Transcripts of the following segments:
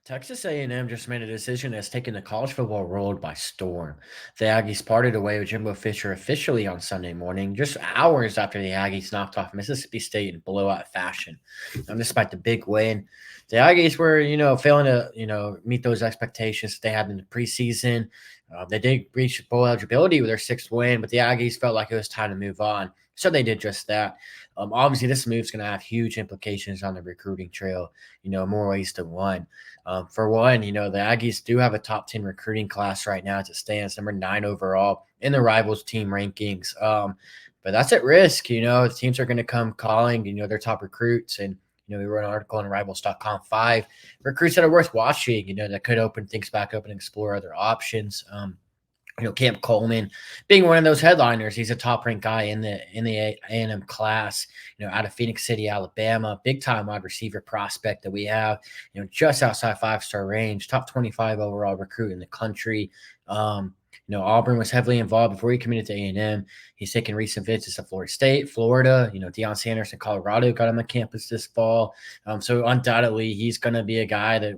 Texas A&M just made a decision that's taken the college football world by storm. The Aggies parted away with Jimbo Fisher officially on Sunday morning, just hours after the Aggies knocked off Mississippi State in blowout fashion. Despite the big win, the Aggies were, failing to, meet those expectations they had in the preseason. They did reach bowl eligibility with their sixth win, but the Aggies felt like it was time to move on. So they did just that. Obviously, this move is going to have huge implications on the recruiting trail, more ways than one. For one, the Aggies do have a top 10 recruiting class right now as it stands, number 9 overall in the rivals team rankings. But that's at risk. The teams are going to come calling, their top recruits. And, we wrote an article on rivals.com, 5 recruits that are worth watching, that could open things back up and explore other options. Camp Coleman being one of those headliners. He's a top-ranked guy in the A&M class, out of Phoenix City, Alabama, big-time wide receiver prospect that we have, just outside 5-star range, top 25 overall recruit in the country. Auburn was heavily involved before he committed to A&M. He's taken recent visits to Florida State, Florida. Deion Sanders in Colorado got him on campus this fall. So undoubtedly, he's going to be a guy that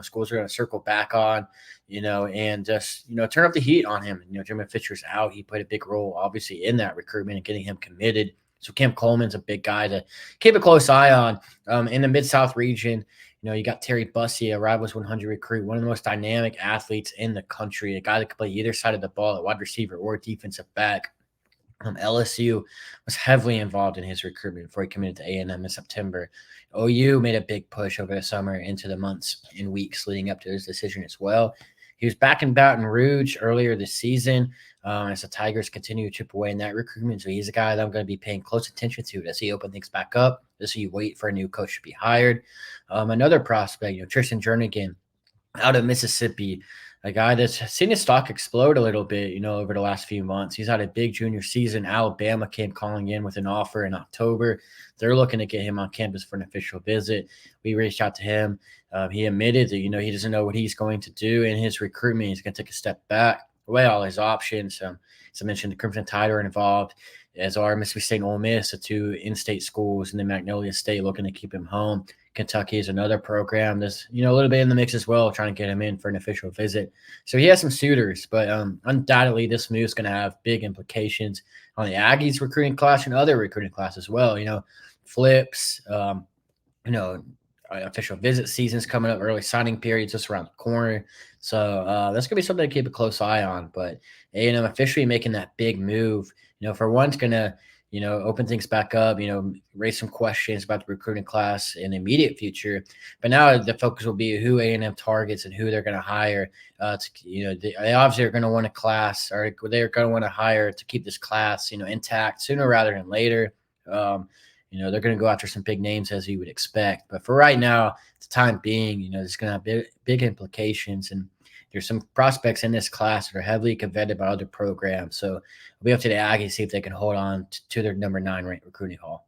schools are going to circle back on, and just, turn up the heat on him. Jimbo Fisher's out. He played a big role, obviously, in that recruitment and getting him committed. So Camp Coleman's a big guy to keep a close eye on. In the Mid-South region, you got Terry Bussey, a Rivals 100 recruit, one of the most dynamic athletes in the country, a guy that could play either side of the ball, at wide receiver or defensive back. LSU was heavily involved in his recruitment before he committed to A&M in September. OU made a big push over the summer into the months and weeks leading up to his decision as well. He was back in Baton Rouge earlier this season as the Tigers continue to chip away in that recruitment. So he's a guy that I'm going to be paying close attention to as he open things back up, as he wait for a new coach to be hired. Another prospect, Tristan Jernigan out of Mississippi, a guy that's seen his stock explode a little bit, over the last few months. He's had a big junior season. Alabama came calling in with an offer in October. They're looking to get him on campus for an official visit. We reached out to him. He admitted that, he doesn't know what he's going to do in his recruitment. He's going to take a step back, weigh all his options. As I mentioned, the Crimson Tide are involved, as are Mississippi State and Ole Miss, the two in-state schools, and then Magnolia State looking to keep him home. Kentucky is another program that's, a little bit in the mix as well, trying to get him in for an official visit. So he has some suitors, but undoubtedly this move is going to have big implications on the Aggies recruiting class and other recruiting class as well. Flips, official visit season's coming up, early signing periods just around the corner. So that's going to be something to keep a close eye on. But A&M officially making that big move, for one, it's going to, open things back up, raise some questions about the recruiting class in the immediate future. But now the focus will be who A&M targets and who they're going to hire. They obviously are going to want a class, or they're going to want to hire to keep this class, intact sooner rather than later. They're going to go after some big names as you would expect. But for right now, the time being, there's going to have big implications. And there's some prospects in this class that are heavily coveted by other programs. So it'll be up to the Aggies to see if they can hold on to their number 9 ranked recruiting haul.